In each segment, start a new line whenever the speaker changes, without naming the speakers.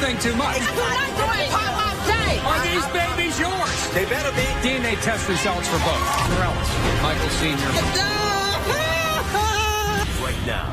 thing too much. Are these babies yours?
They better be.
DNA test results for both. Morales, Michael Sr.
Right now.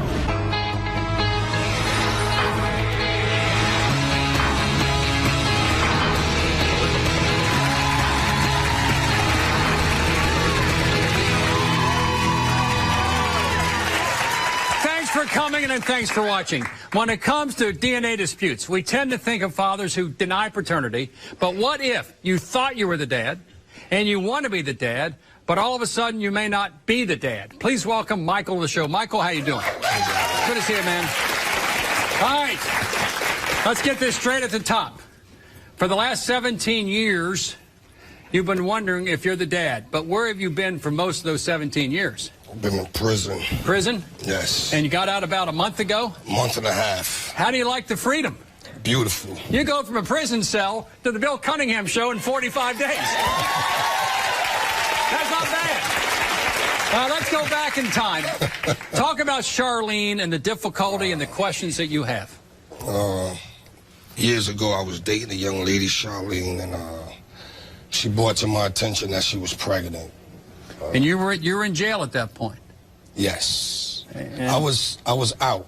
For coming and thanks for watching. When it comes to DNA disputes, we tend to think of fathers who deny paternity, but what if you thought you were the dad and you want to be the dad, but all of a sudden you may not be the dad? Please welcome Michael to the show. Michael, how you doing? Good to see you, man. All right, let's get this straight at the top. For the last 17 years, you've been wondering if you're the dad, but where have you been for most of those 17 years?
I've been in prison.
Prison?
Yes.
And you got out about a month ago?
Month and a half.
How do you like the freedom?
Beautiful.
You go from a prison cell to the Bill Cunningham show in 45 days. That's not bad. Let's go back in time. Talk about Charlene and the difficulty and the questions that you have.
Years ago, I was dating a young lady, Charlene, and she brought to my attention that she was pregnant.
And you were in jail at that point?
Yes.
And
I was out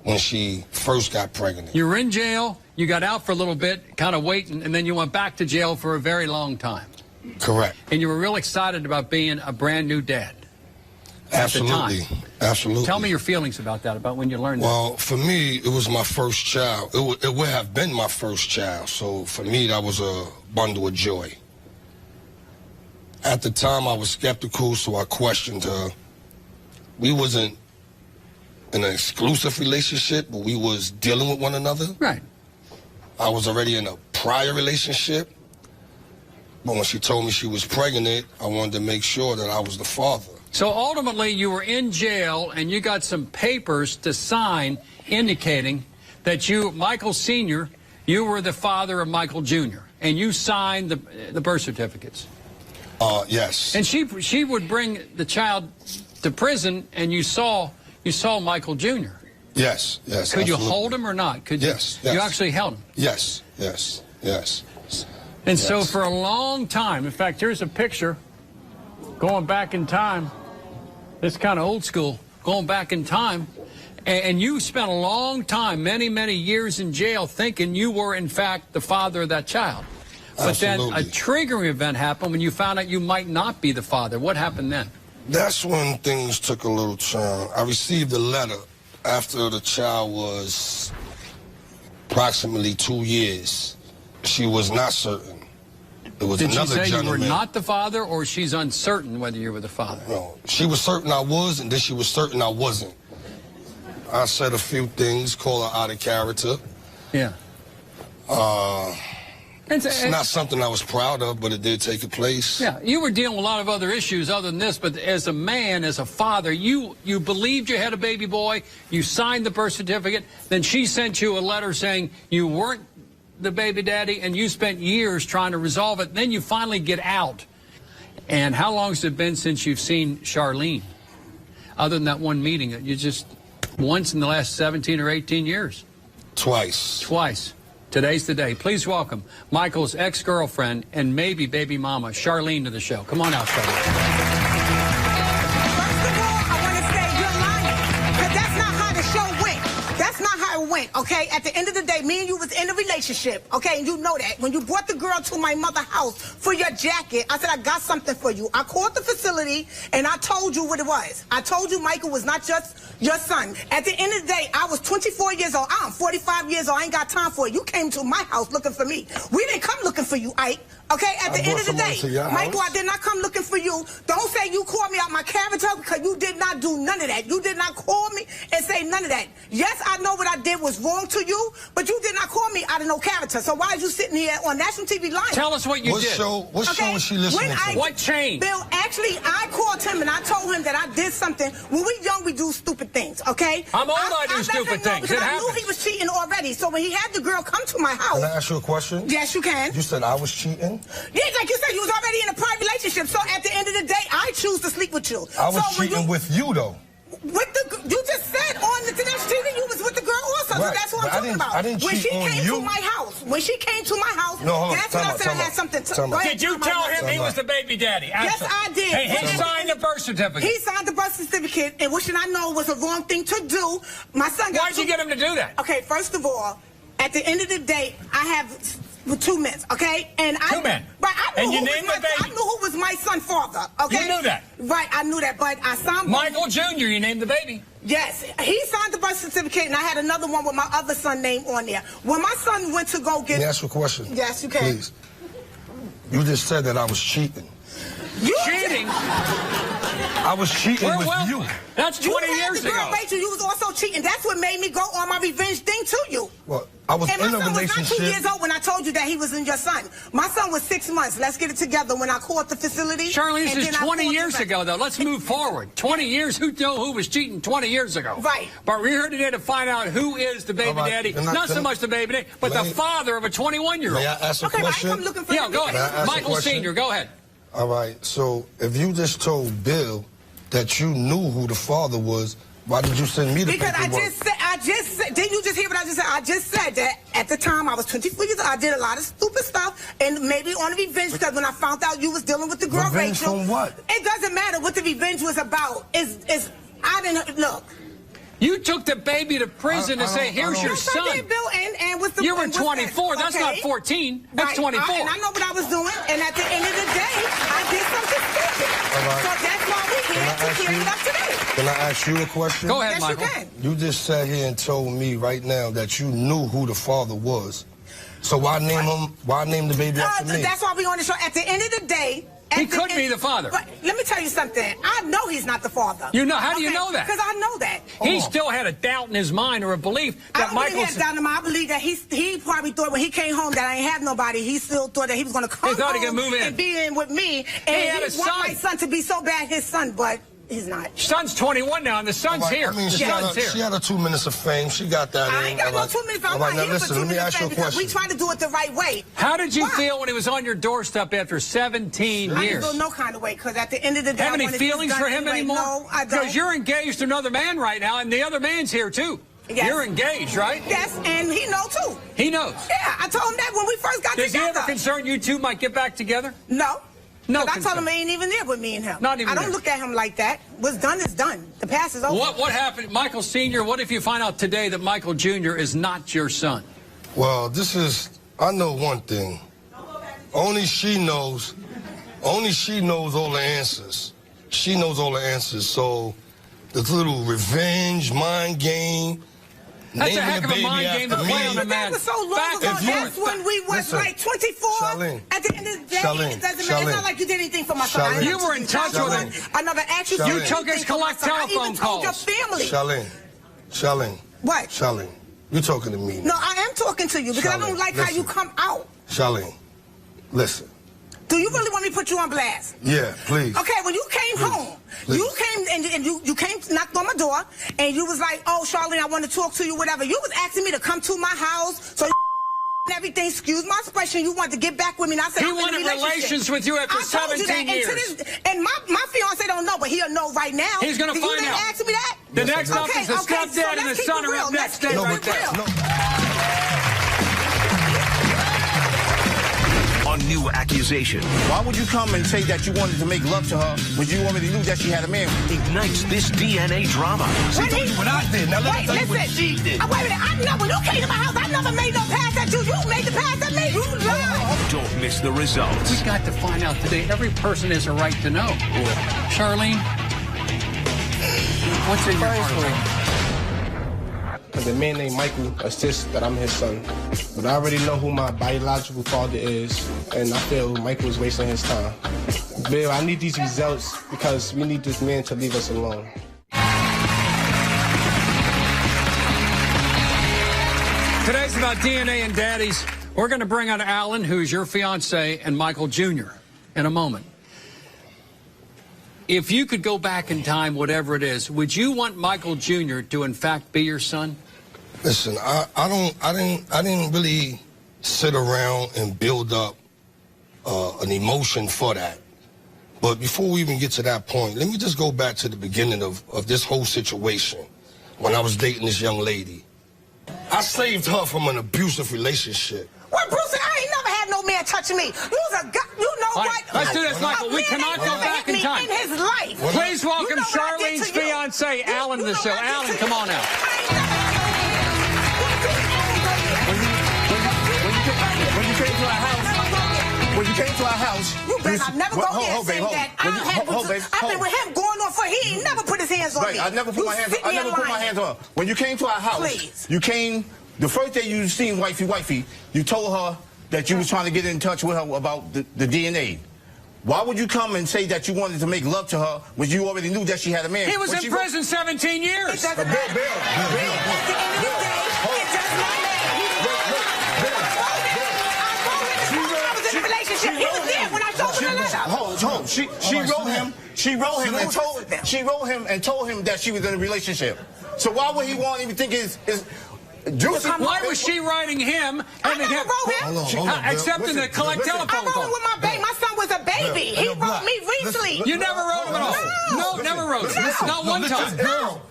when she first got pregnant.
You were in jail, you got out for a little bit, kind of waiting, and then you went back to jail for a very long time.
Correct.
And you were real excited about being a brand new dad.
Absolutely.
At the time.
Absolutely.
Tell me your feelings about that, about when you learned that.
Well, for me, it was my first child. It would have been my first child. So for me, that was a bundle of joy. At the time, I was skeptical, so I questioned her. We wasn't in an exclusive relationship, but we was dealing with one another.
Right.
I was already in a prior relationship, but when she told me she was pregnant, I wanted to make sure that I was the father.
So ultimately, you were in jail, and you got some papers to sign indicating that you, Michael Sr., you were the father of Michael Jr., and you signed the birth certificates.
Yes.
And she would bring the child to prison, and you saw Michael Jr.
Yes, yes.
Could
absolutely.
you hold him or not? Could
yes,
you?
Yes.
You actually held him.
Yes, yes, yes.
And
yes.
so for a long time, in fact, here's a picture going back in time. It's kind of old school, going back in time. And you spent a long time, many, many years in jail thinking you were, in fact, the father of that child. But
Absolutely.
then a triggering event happened when you found out you might not be the father. What happened then?
That's when things took a little turn. I received a letter after the child was approximately 2 years. She was not certain. It was
Did
another
she say
gentleman.
you were not the father, or she's uncertain whether you were the father?
No, she was certain I was, and then she was certain I wasn't. I said a few things, called her out of character.
Yeah.
It's not something I was proud of, but it did take place.
Yeah, you were dealing with a lot of other issues other than this, but as a man, as a father, you believed you had a baby boy, you signed the birth certificate, then she sent you a letter saying you weren't the baby daddy, and you spent years trying to resolve it. Then you finally get out. And how long has it been since you've seen Charlene? Other than that one meeting, you just once in the last 17 or 18 years?
Twice.
Twice. Today's the day. Please welcome Michael's ex-girlfriend and maybe baby mama, Charlene, to the show. Come on out, Charlene.
First of all, I want to say you're lying, because that's not how the show went. That's not how it went, okay? At the end of the day, me and you was in a relationship, okay? And you know that. When you brought the girl to my mother's house for your jacket, I said, I got something for you. I called the facility, and I told you what it was. I told you Michael was not just your son. At the end of the day, I was 24 years old. I'm 45 years old. I ain't got time for it. You came to my house looking for me. We didn't come looking for you, Ike. Okay, at the end of the day, Michael, I did not come looking for you. Don't say you called me out my character, because you did not do none of that. You did not call me and say none of that. Yes, I know what I did was wrong to you, but you did not call me out of no character. So why are you sitting here on national TV lying?
Tell us what you did.
What show was she listening to?
What changed?
Bill, actually, I called him and I told him that I did something. When we young, we do stupid things, okay?
I'm old, I do stupid things. It
I
happens.
knew he was cheating already. So when he had the girl come to my house...
Can I ask you a question?
Yes, you can.
You said I was cheating?
Yeah, like you said, you was already in a private relationship. So at the end of the day, I choose to sleep with you.
I was cheating with you, though.
With the, you just said on the national TV you was with the girl also.
Right.
So that's what
But
I'm talking about.
I didn't
when
cheat
she
on
came
you.
to my house, When she came to my house, that's when I said I had something to do.
Did you tell him he was the baby daddy?
Yes, I did.
Hey, he signed the birth certificate.
He signed the birth certificate, and what should I know was a wrong thing to do. My son got
Why'd you get him to do that?
Okay, first of all, at the end of the day, I have two men, okay? And
two men.
Right, I knew
I
knew who was my son's father, okay?
You knew that?
Right, I knew that, but I signed...
Michael Jr., you named the baby.
Yes, he signed the birth certificate, and I had another one with my other son name on there. When my son went to go get...
Can I ask you a question?
Yes, you can.
Please. You just said that I was cheating.
You
cheating?
I was cheating with you.
That's 20 years ago.
Rachel, you was also cheating. That's what made me go on my revenge thing to you.
Well, I was in a relationship. And my son was not 2 years old when I told you that he was in your son. My son was 6 months. Let's get it together when I called the facility.
Charlene, this is 20 years ago, though. Let's move forward. 20 years? Who knew who was cheating 20 years ago?
Right.
But we're here today to find out who is the baby daddy. Not so much the baby daddy, but the father of a 21-year-old.
May I ask a question?
I'm looking for
go ahead. Michael Sr., go ahead.
All right, so if you just told Bill that you knew who the father was, why did you send me the paperwork?
Because I just said, didn't you just hear what I just said? I just said that at the time I was 24 years old, I did a lot of stupid stuff, and maybe on revenge, because when I found out you was dealing with the girl,
revenge
Rachel.
From what?
It doesn't matter what the revenge was about. I didn't, look.
You took the baby to prison to say, here's your son.
I did, Bill, and with the...
You were 24. That's not 14. That's 24.
And I know what I was doing, and at the end of the day, I did something stupid.
Right.
So that's why we're here to clear it up today.
Can I ask you a question?
Go ahead, Michael.
You can.
You just sat here and told me right now that you knew who the father was. So why name him? Why name the baby after me?
That's why we on the show. At the end of the day...
He could be the father.
But let me tell you something. I know he's not the father.
You know? How do you know that?
Because I know that.
He still had a doubt in his mind or a belief that Michael...
I believe that he probably thought when he came home that I ain't have nobody. He still thought that he was going to come home
he could move in.
and be in with me. And
he had a son.
Want my son to be so bad, his son, but... He's not.
Son's 21 now, and the son's here.
I mean,
she
had her 2 minutes of fame. She got that.
I ain't got no 2 minutes. I'm not here for 2 minutes of fame because we trying to do it the right way.
How did you feel when he was on your doorstep after 17 years?
I didn't feel no kind of way because at the end of the day,
have any feelings for him anymore?
No, I don't.
Because you're engaged to another man right now, and the other man's here too.
Yes.
You're engaged, right?
Yes, and he knows too.
He knows.
Yeah, I told him that when we first got together.
Does he ever concern you two might get back together?
No.
No,
I told him he ain't even there with me and him.
Not even
I don't look at him like that. What's done is done. The past is over.
What happened, Michael Sr.? What if you find out today that Michael Jr. is not your son?
Well, I know one thing. Only she knows all the answers. She knows all the answers. So this little revenge, mind game.
That's a heck of a mind game to play on a man.
That was so long ago. That's when we was like 24.
Charlene,
at the end of the day, it doesn't matter. It's not like you did anything for my son.
You were in touch with him.
I never asked you.
You took his collect telephone calls.
I even told your family.
Charlene.
What?
Charlene, you're talking to me now.
No, I am talking to you because I don't like how you come out.
Charlene, listen.
Do you really want me to put you on blast?
Yeah, please.
Okay, when you came home, you came and you came, knocked on my door, and you was like, "Oh, Charlene, I want to talk to you, whatever." You was asking me to come to my house, so and everything. Excuse my expression. You wanted to get back with me, and I said,
he wanted relations with you after 17 years.
And my fiance don't know, but he'll know right now.
He's gonna find out.
Ask me that.
The next up is the stepdad and the son are up next. Stay right there.
On new accusation.
Why would you come and say that you wanted to make love to her when you already knew that she had a man?
Ignites this DNA drama.
She told you what I did. Now let me tell you what she did.
Wait a minute. When you came to my house, I never made no pass at you. You made the pass at me. You lied.
Don't miss the results.
We got to find out today. Every person has a right to know. Charlene, what's in your heart?
The man named Michael insists that I'm his son. But I already know who my biological father is, and I feel Michael is wasting his time. Bill, I need these results because we need this man to leave us alone.
Today's about DNA and daddies. We're going to bring on Alan, who's your fiance, and Michael Jr. in a moment. If you could go back in time, whatever it is, would you want Michael Jr. to in fact be your son?
Listen, I didn't really sit around and build up an emotion for that. But before we even get to that point, let me just go back to the beginning of this whole situation when I was dating this young lady. I saved her from an abusive relationship.
What Bruce, I ain't never had no man touching me. You know
All
what?
right, let's do this, Michael. We cannot go back in time.
In his life.
Please welcome
You know what I did
Charlene's
to you?
fiance, Alan, to the show. Alan, come on out.
When you came to our house,
You better not never go there and say
babe,
that.
I've
been with him going on for he ain't never put his hands on me.
I never put
You
my hands.
sit
I
there
never put my
lying.
hands on her. When you came to our house,
Please.
you came. The first day you seen wifey, you told her that you was trying to get in touch with her about the DNA. Why would you come and say that you wanted to make love to her when you already knew that she had a man?
He was in prison 17 years.
It doesn't matter. At the end of the day, it does not matter. I was in a relationship. He was there when I told him the letter.
Hold. She wrote him and told him that she was in a relationship. So why would he want to even think it's juicy?
Why was she writing him?
I never wrote him.
Accepting the collect
I
telephone
wrote
call.
him with my baby. My son was a baby. He wrote me recently.
You never wrote him at all. No, never wrote him. Not one time.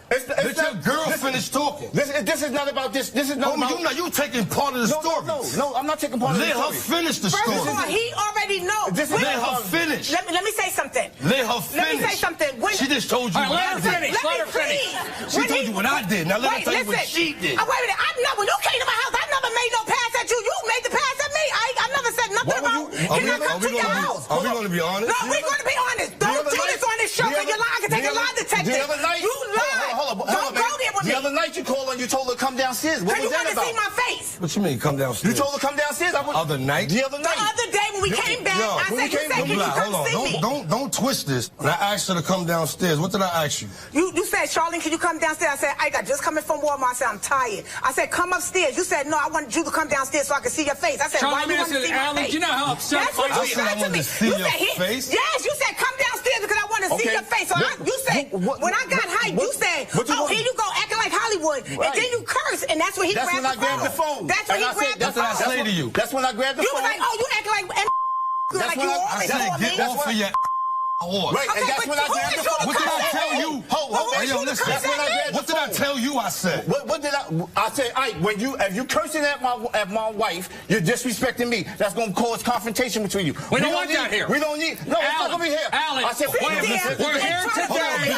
Let your girl finish talking.
This is not about this. This is not about.
You taking part of the story.
No, I'm not taking part of the
Let her
story.
finish the
First
story.
of all, he already knows.
Let her finish.
Let me say something.
Let her finish.
Let me say something.
She just told you
All right,
what
let
I
her
did.
finish. Let her finish.
She told you what I did. Now let her tell you what she did.
Wait a minute. When you came to my house, I never made no pass at you. You made the pass at me. I never said nothing about. Can I come to your house?
Are we going to be honest?
No, we're going to be honest. Don't do this on this show because you're lying. I can take a lie detector.
The other night,
You lied.
hold on,
Don't go there with me.
The other night you called and you told her to come downstairs. What
Because
was
you
that
want to see
about?
my face.
What you mean, come downstairs?
You told her to come downstairs.
Other night?
The other
The
night.
other day when we came back, I said, you said, can you come see me?
Don't twist this. When I asked her to come downstairs, what did I ask you?
You said, Charlene, can you come downstairs? I said, I got just coming from Walmart. I said, I'm tired. I said, come upstairs. You said, no, I wanted you to come downstairs so I could see your face. I said,
Charlie,
why
let me
you
ask
want to
you,
see my
Alan,
face?
do you know how upset
That's what
I
you
said
said
I
to
wanted
me.
to see
You
your
said,
face?
yes, you said, come downstairs because I want to see your face. So you said, when I got hyped, you said, oh, here you go, acting like Hollywood. And then you cursed, and that's when he
That's when I grabbed the phone.
That's when he grabbed the
That's what I
phone.
say to you.
That's when I grabbed the
You
phone.
was like, oh, you acting like, like you always
I
on
said,
me.
get off of your horse.
Right, and
Okay,
that's
but
when I
who
grabbed
is
the
you to
phone.
What did I
cuss
tell
at
you?
me?
Hold,
Hey, yo, listen.
That's when I grabbed the
What did I
phone.
tell you I said?
What did I said, Ike, when if you cursing at my wife, you're disrespecting me. That's gonna cause confrontation between you.
We don't want that here.
We don't need. No, it's not gonna be here.
Alan,
I said,
wait a
listen,
minute.
listen,
We're
listen.
here today.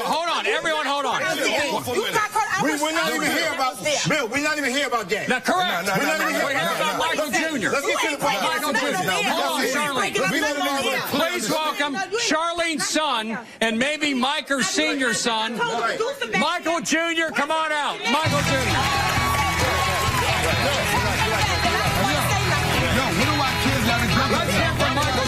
Hold on, everyone, hold on.
We're not even here about Bill. We're not even here about that.
Now, correct.
No, no, no,
We're here about Michael Jr.
Let's get to the point.
Michael Jr. Hold on, Charlene. Please welcome Charlene's son and maybe Micah's senior son, Michael Jr. Come on out. Michael Jr.
Yo, what do I care?
Let's hear from Michael.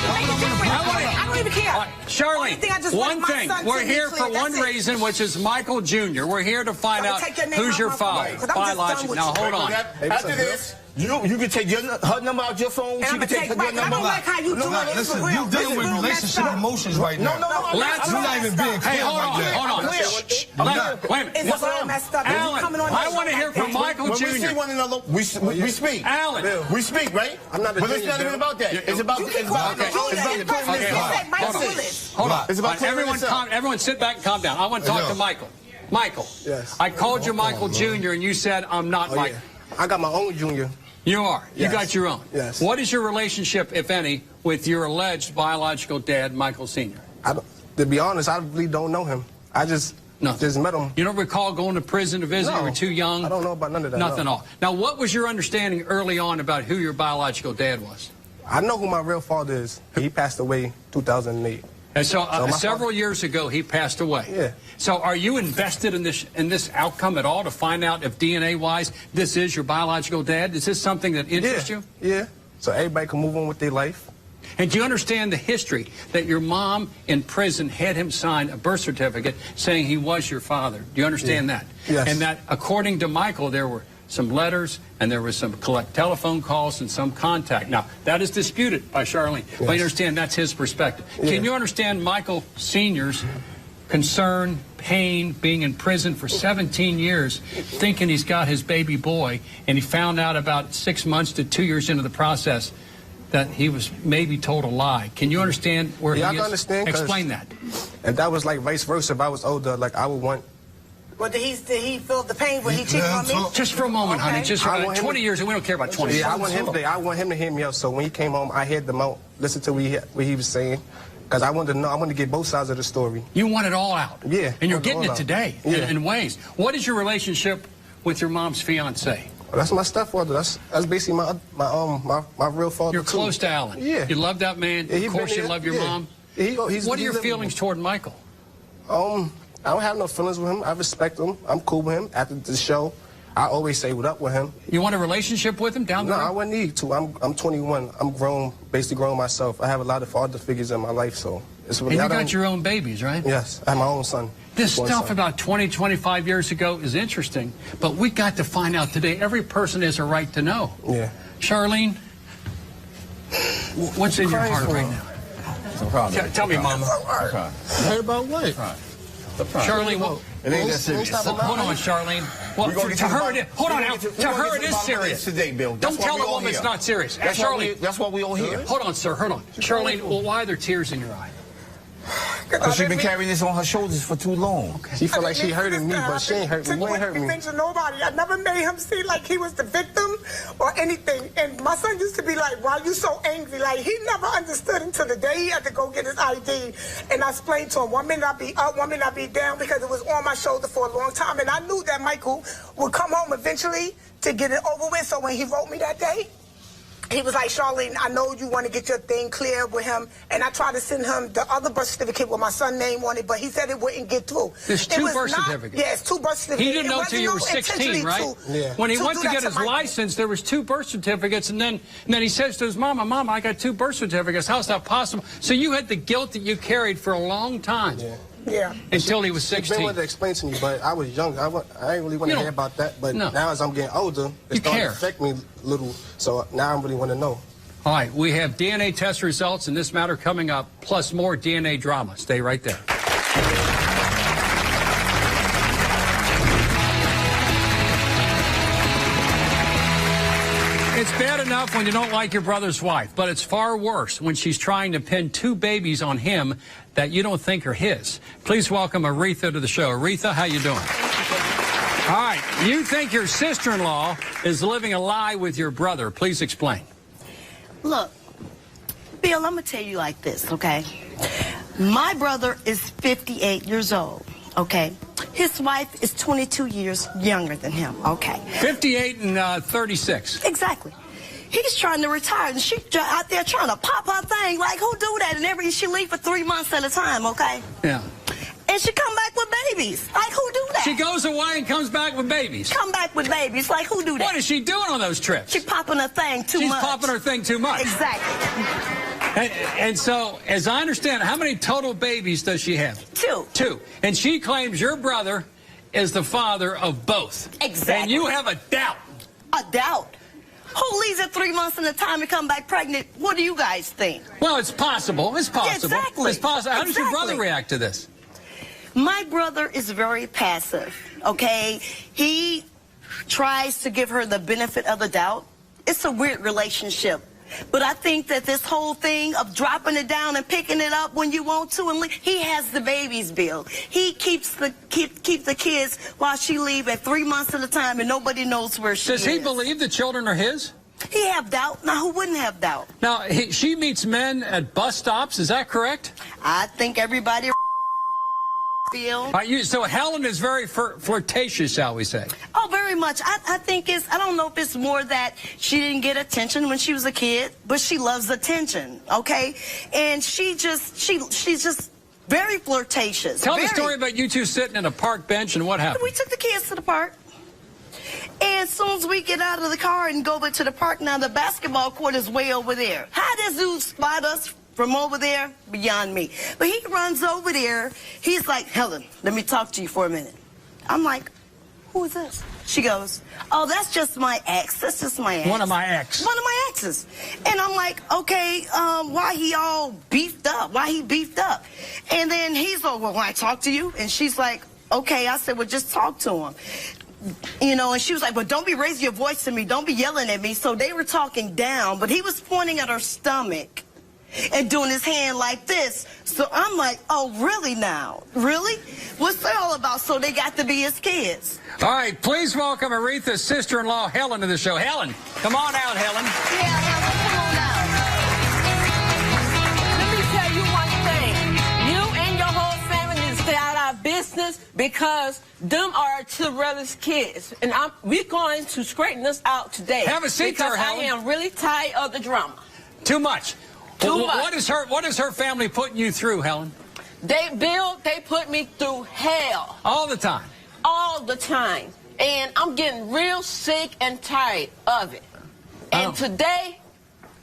I don't even care.
Charlene, one thing. We're here for one reason, which is Michael Jr. We're here to find out who's your father. Biological. Now, hold on.
After this, you can take her number out your phone. She can take her number.
I don't like how you do it.
Listen, you dealing with relationship emotions right now.
No.
Let's
You're not even being clear
Hey, hold on,
like that.
hold on. Wait a minute.
It's all messed up.
Alan, I want to hear from Michael
When we see
Jr.
one another, we speak.
Alan.
We speak, right?
I'm not a
But it's
junior,
not even
Bill.
about that. It's about
Hold on.
It's about clearing
Everyone,
this up.
everyone sit back and calm down. I want to talk to Michael. Michael.
Yes.
I called you Michael Jr. and you said I'm not Michael.
I got my own junior.
You are. You
Yes.
got your own.
Yes.
What is your relationship, if any, with your alleged biological dad, Michael Sr.?
To be honest, I really don't know him. I just met him.
You don't recall going to prison to visit?
No.
You were too young?
I don't know about none of that.
Nothing at
no.
all. Now, what was your understanding early on about who your biological dad was?
I know who my real father is. He passed away 2008.
And so,
my
several years ago, he passed away.
Yeah.
So are you invested in this outcome at all to find out if DNA-wise this is your biological dad? Is this something that interests you?
Yeah. So everybody can move on with their life.
And do you understand the history that your mom in prison had him sign a birth certificate saying he was your father? Do you understand that?
Yes.
And that, according to Michael, there were some letters and there was some collect telephone calls and some contact. Now, that is disputed by Charlene. Yes. But you understand that's his perspective. Yeah. Can you understand Michael Sr.'s concern, pain, being in prison for 17 years, thinking he's got his baby boy, and he found out about 6 months to 2 years into the process that he was maybe told a lie? Can you understand where he is?
I can understand.
Explain that.
And that was like vice versa. If I was older, like I would want
Well, did he feel the pain when he cheated on me?
Just for a moment, honey. Just for
I want him
20
to-
years, and we don't care about 20 years.
Yeah, I want him to hear me out. So when he came home, I heard them out, listen to what he was saying, because I wanted to know. I wanted to get both sides of the story.
You want it all out.
Yeah.
And you're getting it today in ways. What is your relationship with your mom's fiance?
Well, that's my stepfather. That's basically my real father.
You're close to Alan.
Yeah.
You love that man.
Yeah,
of course, you love your mom. What are your feelings toward Michael?
I don't have no feelings with him. I respect him. I'm cool with him. After the show, I always say what up with him.
You want a relationship with him down the road?
No, I wouldn't need to. I'm 21. I'm grown, basically grown myself. I have a lot of father figures in my life, so it's really.
And you got your own babies, right?
Yes, I have my own son.
This stuff about 20, 25 years ago is interesting, but we got to find out today. Every person has a right to know.
Yeah.
Charlene, what's in your heart right now?
No problem.
Tell me, Mama.
Heard about what?
Charlene, what?
It ain't that serious.
Hold on, Charlene. Well, to her, hold on now. To her, it is serious.
Today, Bill.
Don't tell a woman it's not serious. Charlene,
That's why we all here.
hold on, sir. Hold on. Charlene, well, why are there tears in your eye?
Because she's been carrying this on her shoulders for too long.
She feel like she hurting me, but she ain't hurt me. You ain't hurt me.
To nobody. I never made him see like he was the victim or anything. And my son used to be like, why are you so angry? Like, he never understood until the day he had to go get his ID. And I explained to him, 1 minute I'd be up, 1 minute I'd be down, because it was on my shoulder for a long time. And I knew that Michael would come home eventually to get it over with. So when he wrote me that day, he was like, Charlene, I know you want to get your thing clear with him. And I tried to send him the other birth certificate with my son's name on it, but he said it wouldn't get through.
There's two birth certificates.
Yes, 2 birth certificates.
He didn't know until you were 16, right?
Yeah.
When he went to get his
Michael.
license, there was 2 birth certificates, and then he says to his mama, Mama, I got 2 birth certificates. How's that possible? So you had the guilt that you carried for a long time.
Yeah.
Yeah.
Until he was
She been
16.
wanting to explain to me, but I was young. I ain't really want
You
to
don't-
hear about that. But
No.
now as I'm getting older, it's
You
starting
care.
to affect me a little. So now I really want to know.
All right, we have DNA test results in this matter coming up, plus more DNA drama. Stay right there. It's bad enough when you don't like your brother's wife, but it's far worse when she's trying to pin 2 babies on him that you don't think are his. Please welcome Aretha to the show. Aretha, how you doing? All right, you think your sister-in-law is living a lie with your brother. Please explain.
Look, Bill, I'm going to tell you like this, okay? My brother is 58 years old, okay? His wife is 22 years younger than him, okay?
58 and 36.
Exactly. He's trying to retire, and she's out there trying to pop her thing. Like, who do that? And she leave for 3 months at a time, okay?
Yeah.
And she come back with babies. Like, who do that?
She goes away and comes back with babies.
Come back with babies. Like, who do that?
What is she doing on those trips?
She popping her thing too much.
She's popping her thing too much.
Exactly.
And so, as I understand, how many total babies does she have?
2.
2. And she claims your brother is the father of both.
Exactly.
And you have a doubt.
A doubt. Who leaves at 3 months in the time and come back pregnant? What do you guys think?
Well, it's possible. It's possible.
Exactly.
It's possible. How does your brother
Exactly.
react to this?
My brother is very passive, okay? He tries to give her the benefit of the doubt. It's a weird relationship. But I think that this whole thing of dropping it down and picking it up when you want to, and he has the babies, Bill. He keeps the kids while she leave at 3 months at a time, and nobody knows where she is.
Does he believe the children are his?
He have doubt. Now, who wouldn't have doubt?
Now, she meets men at bus stops. Is that correct?
I think everybody Bill.
So Helen is very flirtatious, shall we say?
Oh, very much. I think I don't know if it's more that she didn't get attention when she was a kid, but she loves attention, okay? And she's just very flirtatious.
Tell the story about you two sitting in a park bench and what happened.
We took the kids to the park. And as soon as we get out of the car and go back to the park, now the basketball court is way over there. How does dude spot us from over there? Beyond me. But he runs over there. He's like, Helen, let me talk to you for a minute. I'm like, who is this? She goes, oh, that's just my ex. That's just my ex.
One of my ex.
One of my exes. And I'm like, okay, why he all beefed up? Why he beefed up? And then he's like, well, when I talk to you? And she's like, okay. I said, well, just talk to him. You know, and she was like, well, don't be raising your voice to me. Don't be yelling at me. So they were talking down, but he was pointing at her stomach. and doing his hand like this. So I'm like, oh, really now? Really? What's that all about? So they got to be his kids.
All right, please welcome Aretha's sister-in-law, Helen, to the show. Helen, come on out, Helen.
Yeah, Helen, come on out.
Let me tell you one thing. You and your whole family need to stay out of our business because them are Terella's kids. And we're going to straighten this out today.
Have a seat there, Helen.
I am really tired of the drama.
Too much.
Too much.
What is her family putting you through, Helen?
They put me through hell.
All the time.
All the time. And I'm getting real sick and tired of it. And today,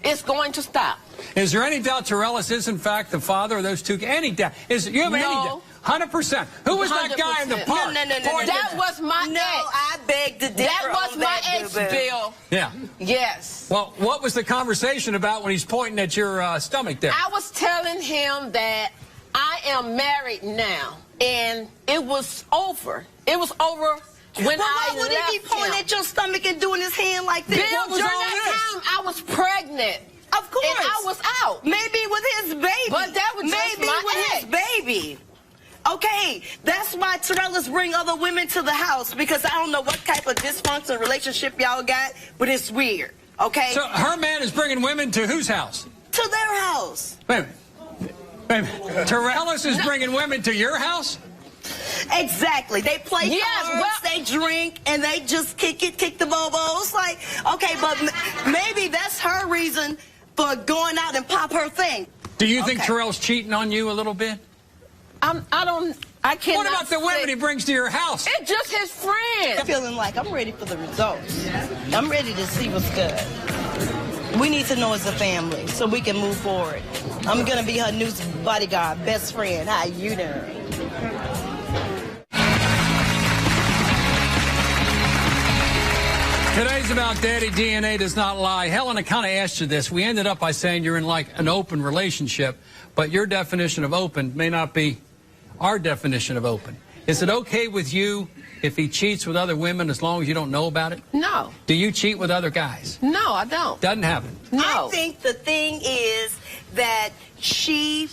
it's going to stop.
Is there any doubt Torellis is, in fact, the father of those two? Any doubt? You have any doubt? 100%. Who was that guy in the park?
No. That was my ex.
I beg to differ.
That was my ex, Bill.
Yeah.
Yes.
Well, what was the conversation about when he's pointing at your stomach there?
I was telling him that I am married now, and it was over. It was over when
why
I
would
left
he be pointing at your stomach and doing his hand like this?
Bill, during that time, I was pregnant.
Of course.
And I was out.
Maybe with his baby.
But that was just
maybe
my
with
ex.
his baby. Okay, that's why Torellas bring other women to the house, because I don't know what type of dysfunctional relationship y'all got, but it's weird, okay?
So her man is bringing women to whose house?
To their house.
Wait a minute. Wait a minute. Torellis is bringing women to your house?
Exactly. They play cards, they drink, and they just kick the bobos. Like, okay, but maybe that's her reason for going out and pop her thing.
Do you think Terrell's cheating on you a little bit?
I can't.
What about the women he brings to your house?
It's just his friend.
I'm feeling like I'm ready for the results. I'm ready to see what's good. We need to know as a family so we can move forward. I'm going to be her new bodyguard, best friend. How you doing?
Today's about Daddy DNA does not lie. Helen, I kind of asked you this. We ended up by saying you're in like an open relationship, but your definition of open may not be our definition of open. Is it okay with you if he cheats with other women as long as you don't know about it?
No.
Do you cheat with other guys?
No, I don't.
Doesn't happen.
No.
I think the thing is that she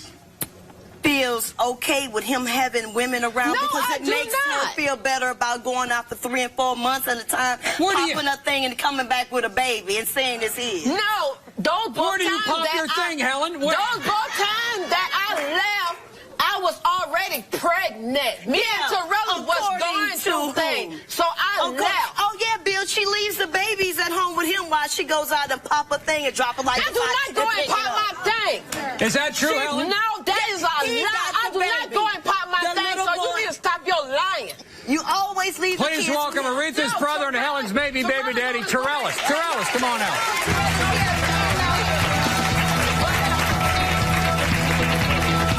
feels okay with him having women around because it makes her feel better about going out for 3 and 4 months at a time, popping a thing and coming back with a baby and saying it's his.
No, those both
Where do you pop your thing, Helen?
Those both times that I left, I was already pregnant. Me and Torella was going through things. So I left.
Oh, yeah, Bill, she leaves the babies at home with him while she goes out and pop a thing and drop it like
I do not go and pop my thing.
Is that true, Helen?
No, that is a lie. I do not go and pop my thing, so you need to stop your lying.
You always leave the kids.
Please welcome Aretha's brother and Helen's baby daddy, Torellis. Torellis, come on out.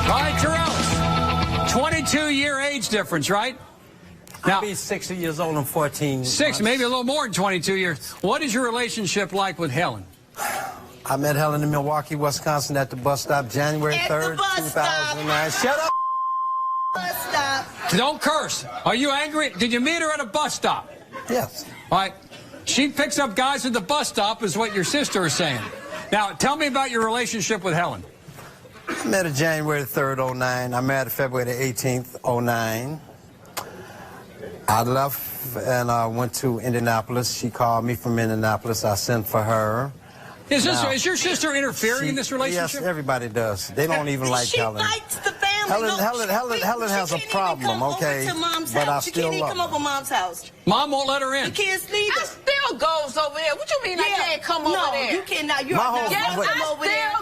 All right, Torellis. 22-year age difference, right?
Now, I'll be 60 years old in 14
months. Maybe a little more than 22 years. What is your relationship like with Helen?
I met Helen in Milwaukee, Wisconsin at the bus stop January 3rd, 2009. Shut up!
Bus stop.
Don't curse. Are you angry? Did you meet her at a bus stop?
Yes.
All right. She picks up guys at the bus stop is what your sister is saying. Now, tell me about your relationship with Helen.
I met her January 3rd, 09. I married her February the 18th, 09. I left and went to Indianapolis. She called me from Indianapolis. I sent for her.
Is your sister interfering in this relationship?
Yes, everybody does. They don't even like Helen.
She likes the family.
Helen has a problem, okay? But I still love her. She can't even come
over Mom's house.
Mom won't let her in.
The kids need her.
I still goes over there. What you mean I can't come over there?
No, you cannot. You're not welcome over there.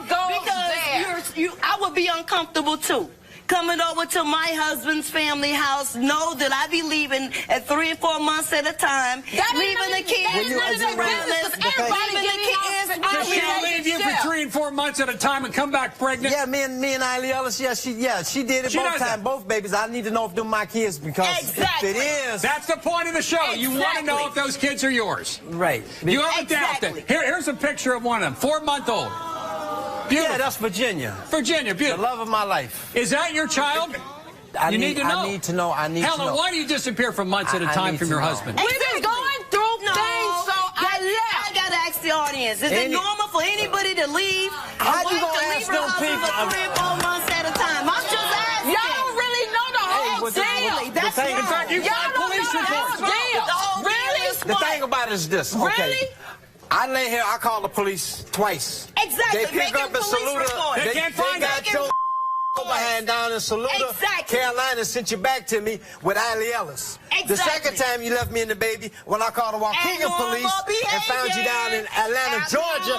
I would be uncomfortable too. Coming over to my husband's family house, know that I be leaving at 3 and 4 months at a time, leaving the kids around us.
Does she leave you for 3 and 4 months at a time and come back pregnant?
Yeah, me and Eileen Ellis, she did it both times, both babies. I need to know if they're my kids because if it is.
That's the point of the show.
Exactly.
You want to know if those kids are yours.
Right.
You have a doubt that. Here's a picture of one of them, 4-month-old. Beautiful.
Yeah, that's Virginia.
Virginia, beautiful.
The love of my life.
Is that your child? You need to know.
I need to know.
Helen, why do you disappear for months at a time from your husband?
We've been going through things, so I left.
I got to ask ask the audience, is it normal for anybody to leave?
How you gonna ask them people?
For 3 or 4 months at a time? I'm just asking.
Y'all don't really know the whole deal.
That's
In fact, you got police reports.
Really?
The thing about it is this. Okay.
Really?
I lay here, I call the police twice.
Exactly.
They pick up and salute her.
They can't find
got your overhand down and salute her.
Exactly.
Carolina sent you back to me with Ali Ellis.
Exactly.
The second time you left me and the baby, when I called the Cunningham police and found you down in Atlanta, Georgia,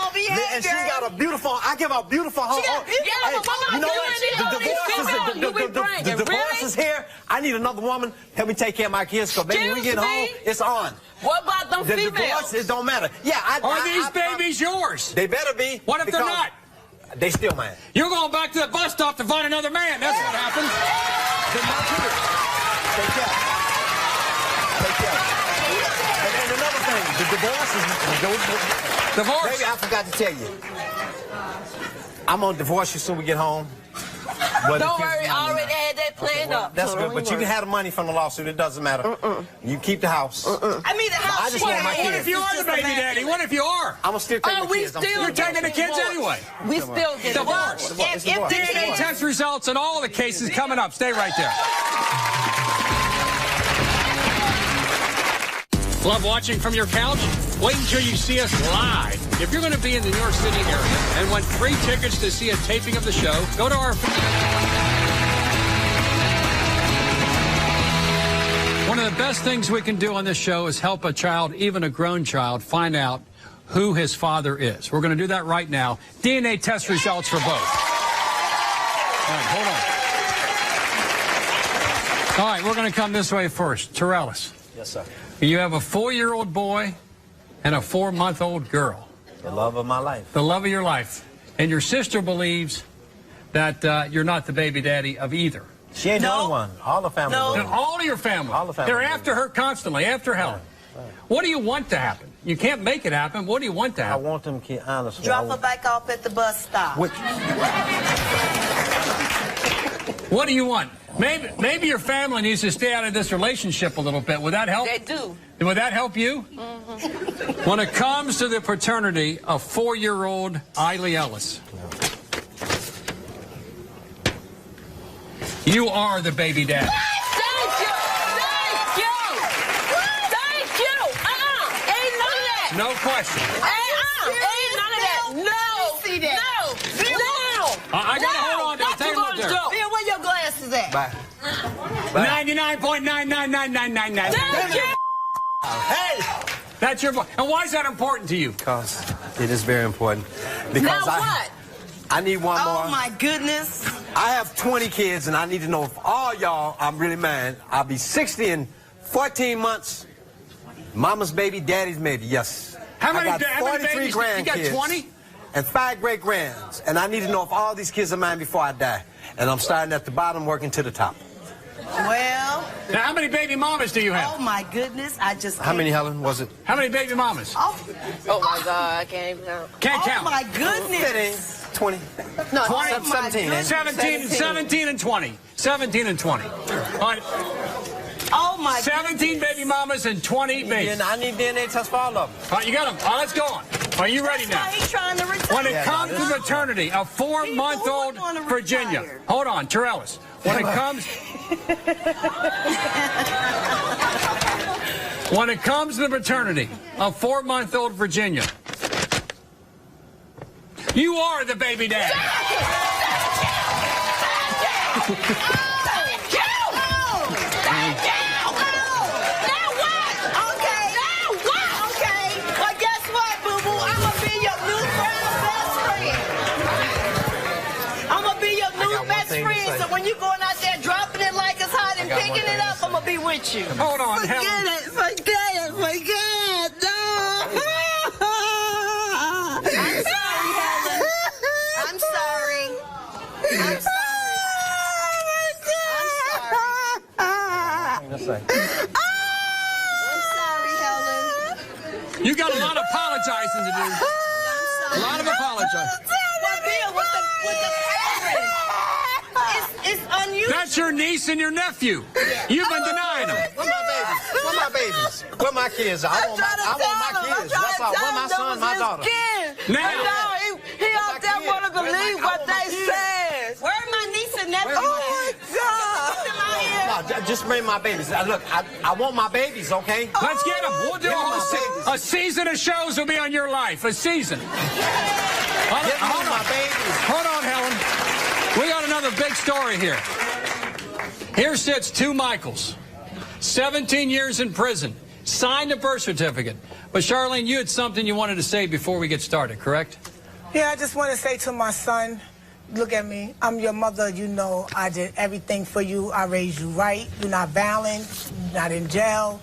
and she's got a beautiful, I give her a beautiful home. You know what? The divorce is here. I need another woman. Help me take care of my kids, because baby, when we get home, it's on.
What about them
The
females?
divorce, it don't matter. Yeah,
Are these babies yours?
They better be.
What if they're
because
not?
They still mine.
You're going back to the bus stop to find another man. That's what happens.
They're not here. Take care. Take care. And another thing, the divorce is...
Divorce?
Baby, I forgot to tell you. I'm going to divorce you soon we get home.
Don't worry, I already had that planned up.
That's good, but you can have the money from the lawsuit. It doesn't matter. You keep the house.
I mean, the house.
I just want my
What
kids.
if you are the baby daddy? What if you are?
I'm going to still take the
We
kids.
still
You're taking the kids anyway.
We still get
Divorce.
It's divorce.
DNA test results in all the cases coming up. Stay right there. Love watching from your couch? Wait until you see us live. If you're going to be in the New York City area and want free tickets to see a taping of the show, go to our... One of the best things we can do on this show is help a child, even a grown child, find out who his father is. We're going to do that right now. DNA test results for both. All right, hold on. All right, we're going to come this way first. Terrellis.
Yes, sir.
You have a 4-year-old boy and a 4-month-old girl.
The love of my life.
The love of your life. And your sister believes that you're not the baby daddy of either.
She ain't the only one. All the family.
And all of your family.
All the family.
They're after her constantly, after Helen.
Right.
What do you want to happen? You can't make it happen. What do you want to
I
happen?
want them kids, honestly.
Drop her back off at the bus stop.
What do you want? Maybe your family needs to stay out of this relationship a little bit. Would that help?
They do.
Would that help you? Mm-hmm. When it comes to the paternity of 4-year-old Eiley Ellis, you are the baby daddy.
Thank you. Thank you. Thank you. Ain't none of that.
No question.
Ain't none of that. No.
See that?
No.
I got to hold on to it. Take a look there.
Bill, where your glasses at?
Bye.
99.9999999.
Thank you.
Hey!
That's your voice. And why is that important to you?
Because it is very important. Because
Now what?
I need one more.
Oh, my goodness.
I have 20 kids, and I need to know if all y'all, I'm really mad. I'll be 60 in 14 months. Mama's baby, daddy's maybe, yes.
How many
I got 43
babies?
grandkids.
You got 20?
And 5 great-grands. And I need to know if all these kids are mine before I die. And I'm starting at the bottom, working to the top.
Well.
Now, how many baby mamas do you have?
Oh, my goodness. I just
How many, Helen, was it?
How many baby mamas?
Oh,
my God, I can't even count.
Can't count.
Oh, my goodness.
20.
No,
20, 17 and 20. 17 and 20. All right.
Oh, my
17 baby mamas and 20 babies.
I need DNA tests for all of them.
All right, you got them. All right, let's go on. Are you ready now?
He's trying to retire.
When it comes to maternity, a 4-month-old Virginia. Hold on, Terrellis. When it comes... When it comes to the paternity of 4-month-old Virginia, you are the baby daddy.
So when you're going out there dropping it like it's hot and picking it up, I'm going to be with you.
Hold on,
Forget it. No. I'm sorry, Helen. I'm sorry. I'm sorry. I'm sorry, Helen.
You got a lot of apologizing to do. A lot of apologizing.
It's unusual.
That's your niece and your nephew. You've been denying them.
Where's my baby? Where my babies? Where my kids are? I want my kids. That's all. Where my son, my daughter?
Now he out there want to believe what they say.
Where are my niece and nephew?
Oh my God!
No, just bring my babies. Look, I want my babies, okay?
Let's get them. We'll do a season of shows will be on your life. A season. Hold on. Hold on, Helen. We got another big story here. Here sits two Michaels. 17 years in prison. Signed a birth certificate. But Charlene, you had something you wanted to say before we get started, correct?
Yeah, I just want to say to my son, look at me. I'm your mother. You know I did everything for you. I raised you right. You're not violent. You're not in jail.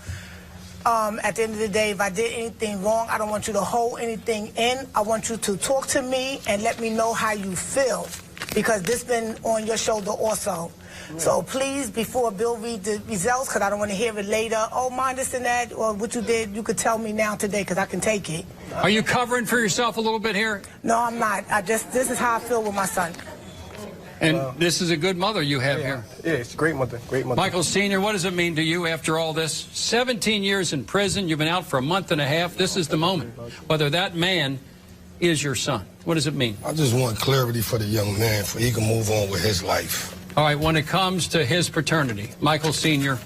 At the end of the day, if I did anything wrong, I don't want you to hold anything in. I want you to talk to me and let me know how you feel, because this been on your shoulder also. So please, before Bill read the results, because I don't want to hear it later, oh, mind this and that, or what you did, you could tell me now today, because I can take it.
Are you covering for yourself a little bit here?
No, I'm not. This is how I feel with my son.
And this is a good mother you have here.
Yeah, it's a great mother, great mother.
Michael Sr., what does it mean to you after all this? 17 years in prison, you've been out for a month and a half. This is the moment, whether that man is your son. What does it mean?
I just want clarity for the young man, for he can move on with his life.
All right, when it comes to his paternity, Michael Sr.,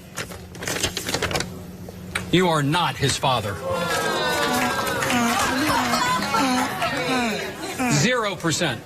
you are not his father. 0%.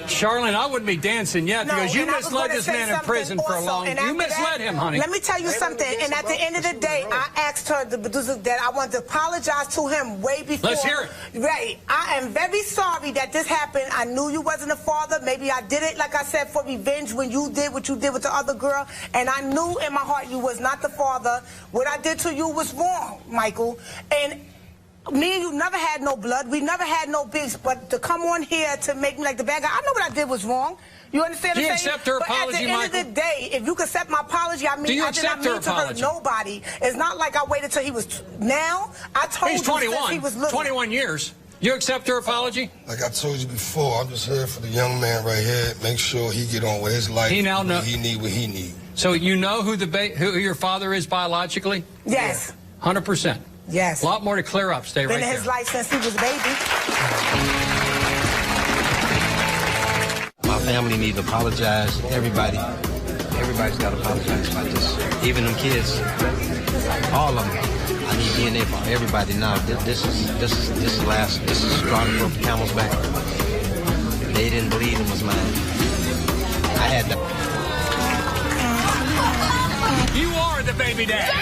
Charlene, I wouldn't be dancing yet because you misled this man in prison for a long time. You misled him, honey.
Let me tell you something. And at the end of the day, I asked her that I want to apologize to him way before.
Let's hear it.
Right. I am very sorry that this happened. I knew you wasn't a father. Maybe I did it, like I said, for revenge when you did what you did with the other girl. And I knew in my heart you was not the father. What I did to you was wrong, Michael. And me and you never had no blood. We never had no beefs. But to come on here to make me like the bad guy, I know what I did was wrong. You understand what I'm saying?
Do you accept her apology, Michael?
But at the end of the day, if you can accept my apology, I mean, I did not mean to hurt nobody. It's not like I waited till he was. Now, I told you since he was little.
21 years. You accept her apology?
Like I told you before, I'm just here for the young man right here. Make sure he get on with his life.
He now knows.
He need what he need.
So you know who your father is biologically?
Yes.
100%.
Yes.
A lot more to clear up. Stay right there.
Been in his life since he was a baby.
My family needs to apologize. Everybody's got to apologize about this. Even them kids, all of them. I need DNA for everybody now. This is last. This is starting from the camel's back. They didn't believe it was mine. I had to.
You are the baby dad.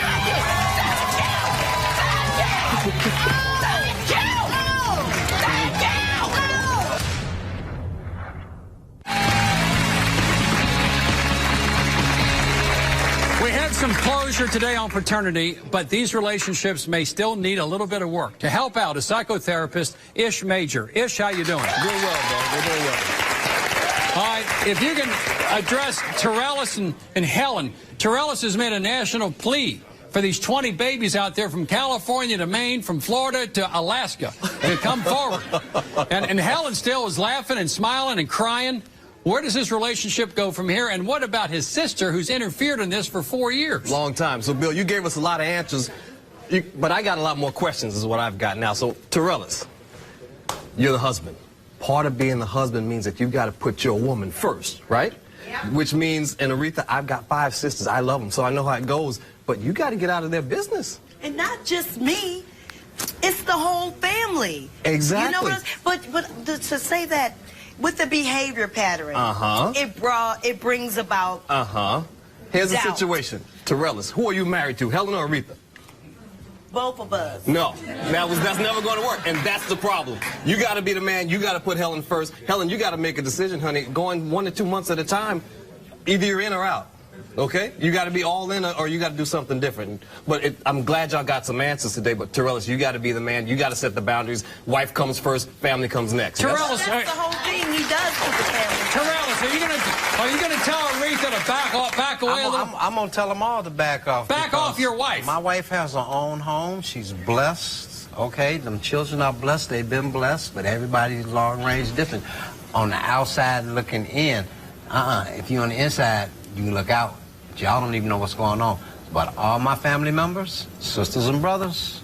We had some closure today on paternity, but these relationships may still need a little bit of work. To help out, a psychotherapist, Ish Major. Ish, how you doing?
Doing well, man. We're doing well.
All right, if you can address Terrellis and Helen. Terrellis has made a national plea for these 20 babies out there from California to Maine, from Florida to Alaska, to come forward. And Helen still is laughing and smiling and crying. Where does this relationship go from here? And what about his sister, who's interfered in this for 4 years?
Long time. So, Bill, you gave us a lot of answers, but I got a lot more questions is what I've got now. So, Terrellis, you're the husband. Part of being the husband means that you've got to put your woman first, right? Yeah. Which means, and Aretha, I've got 5 sisters. I love them, so I know how it goes. But you got to get out of their business.
And not just me. It's the whole family.
Exactly.
You know what? But to say that with the behavior pattern, it brings about
Here's the
doubt.
situation. Terrellis, who are you married to, Helen or Aretha?
Both of us.
No, that's never going to work, and that's the problem. You got to be the man. You got to put Helen first. Helen, you got to make a decision, honey. Going 1 to 2 months at a time, either you're in or out. Okay? You got to be all in or you got to do something different. But I'm glad y'all got some answers today, but Terrellis, you got to be the man. You got to set the boundaries. Wife comes first, family comes next.
Terrellis,
that's the whole thing. He does with the family.
Terrellis, are you gonna tell Aretha to back away a little?
I'm going to tell them all to back off.
Back off your wife.
My wife has her own home. She's blessed. Okay? Them children are blessed. They've been blessed, but everybody's long range different. On the outside looking in, if you're on the inside, you can look out. Y'all don't even know what's going on.
But all my family members, sisters and brothers,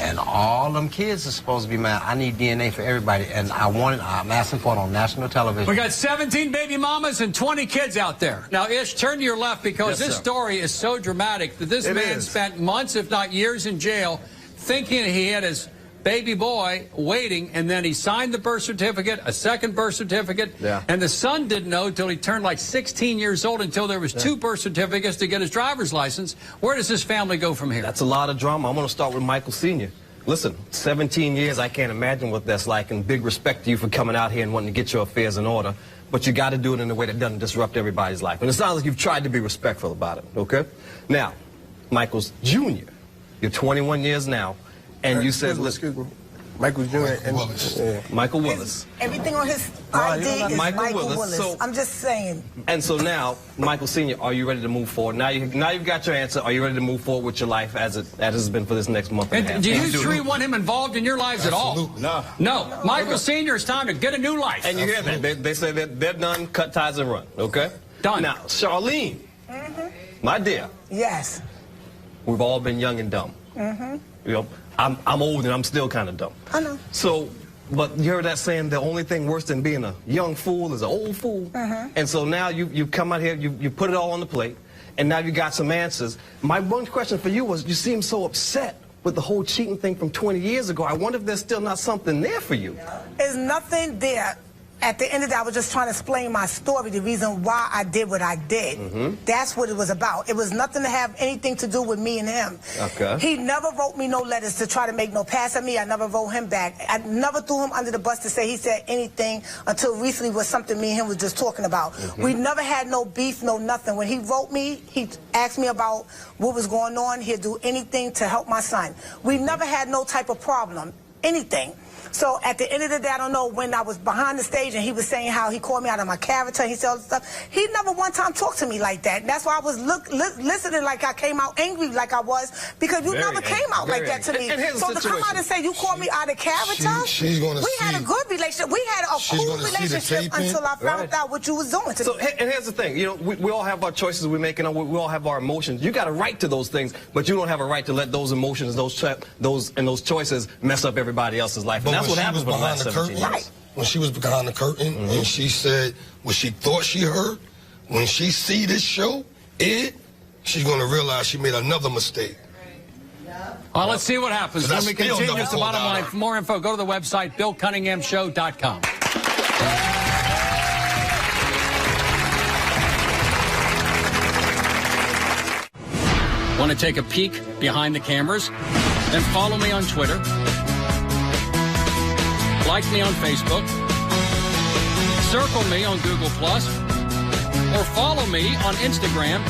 and all them kids are supposed to be mine. I need DNA for everybody, and I'm asking for it on national television.
We got 17 baby mamas and 20 kids out there. Now, Ish, turn to your left because this story is so dramatic that this man spent months, if not years, in jail thinking he had his baby boy waiting, and then he signed the birth certificate, a second birth certificate, and the son didn't know until he turned like 16 years old until there was 2 birth certificates to get his driver's license. Where does this family go from here?
That's a lot of drama. I'm going to start with Michael Sr. Listen, 17 years, I can't imagine what that's like, and big respect to you for coming out here and wanting to get your affairs in order, but you got to do it in a way that doesn't disrupt everybody's life. And it sounds like you've tried to be respectful about it, okay? Now, Michael's Jr., you're 21 years now, and you said,
excuse me. Michael Jr. and
Willis.
Michael Willis.
Everything on his ID is Michael Willis.
So,
I'm just saying.
And so now, Michael Sr., are you ready to move forward? Now you've got your answer. Are you ready to move forward with your life as it has been for this next month and a half?
Do you three want him involved in your lives at all?
No.
No. Michael Sr., it's time to get a new life.
And you hear that? They say that they're done, cut ties and run, okay?
Done.
Now, Charlene, my dear.
Yes.
We've all been young and dumb. You know, I'm old and I'm still kind of dumb.
I know.
So, but you heard that saying, the only thing worse than being a young fool is an old fool. And so now you come out here, you put it all on the plate, and now you got some answers. My one question for you was, you seem so upset with the whole cheating thing from 20 years ago. I wonder if there's still not something there for you.
There's nothing there. At the end of the day, I was just trying to explain my story, the reason why I did what I did. That's what it was about. It was nothing to have anything to do with me and him.
Okay.
He never wrote me no letters to try to make no pass at me. I never wrote him back. I never threw him under the bus to say he said anything until recently was something me and him was just talking about. We never had no beef, no nothing. When he wrote me, he asked me about what was going on. He'd do anything to help my son. We never had no type of problem, anything. So at the end of the day, I don't know, when I was behind the stage and he was saying how he called me out of my character, he said all this stuff, he never one time talked to me like that. And that's why I was listening like I came out angry like I was, because you never came out like that to me. So to come out and say you called me out of character, we had a good relationship. We had a cool relationship until I found out what you was doing to me.
And here's the thing, you know, we all have our choices we make, and we all have our emotions. You got a right to those things, but you don't have a right to let those emotions, those choices mess up everybody else's life. And that's what happens for the last 17 years.
When she was behind the curtain and she said what she thought she heard, when she see this show, she's going to realize she made another mistake.
Well, let's see what happens when we continue. It's the bottom line. For more info, go to the website, BillCunninghamShow.com. Want to take a peek behind the cameras? Then follow me on Twitter. Like me on Facebook, circle me on Google+, or follow me on Instagram,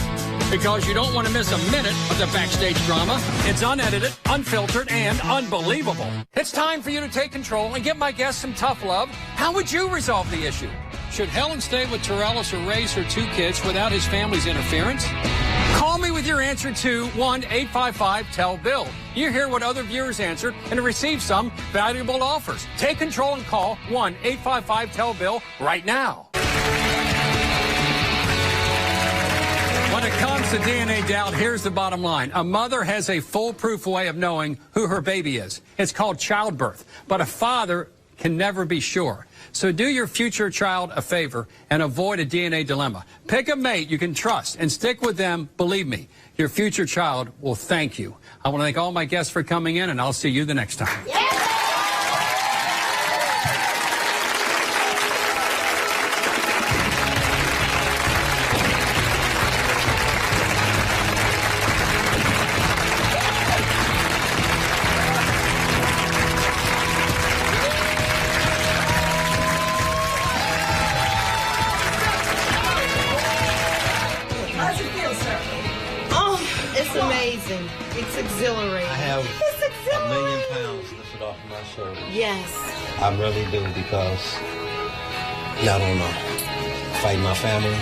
because you don't want to miss a minute of the backstage drama. It's unedited, unfiltered, and unbelievable. It's time for you to take control and give my guests some tough love. How would you resolve the issue? Should Helen stay with Torellis or raise her 2 kids without his family's interference? Call me with your answer to 1-855-TELL-BILL. You hear what other viewers answered and receive some valuable offers. Take control and call 1-855-TELL-BILL right now. When it comes to DNA doubt, here's the bottom line. A mother has a foolproof way of knowing who her baby is. It's called childbirth. But a father can never be sure. So do your future child a favor and avoid a DNA dilemma. Pick a mate you can trust and stick with them. Believe me, your future child will thank you. I want to thank all my guests for coming in, and I'll see you the next time.
It's amazing. It's exhilarating.
I have £1 million lifted off my shoulders.
Yes.
I really do, because I don't know, fight my family,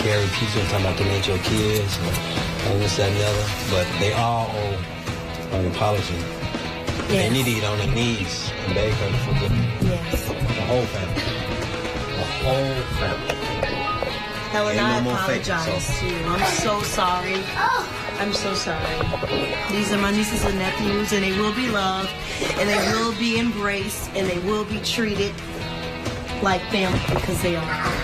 carry pizza and talking about to make your kids, and this, that, and the other. But they all owe an apology. Yes. They need to get on their knees and beg her to forgive me.
Yes.
The whole family. The whole family.
Helen,
Ain't
I
no more fake,
apologize
so.
to you. I'm so sorry. I'm so sorry. These are my nieces and nephews, and they will be loved, and they will be embraced, and they will be treated like family because they are.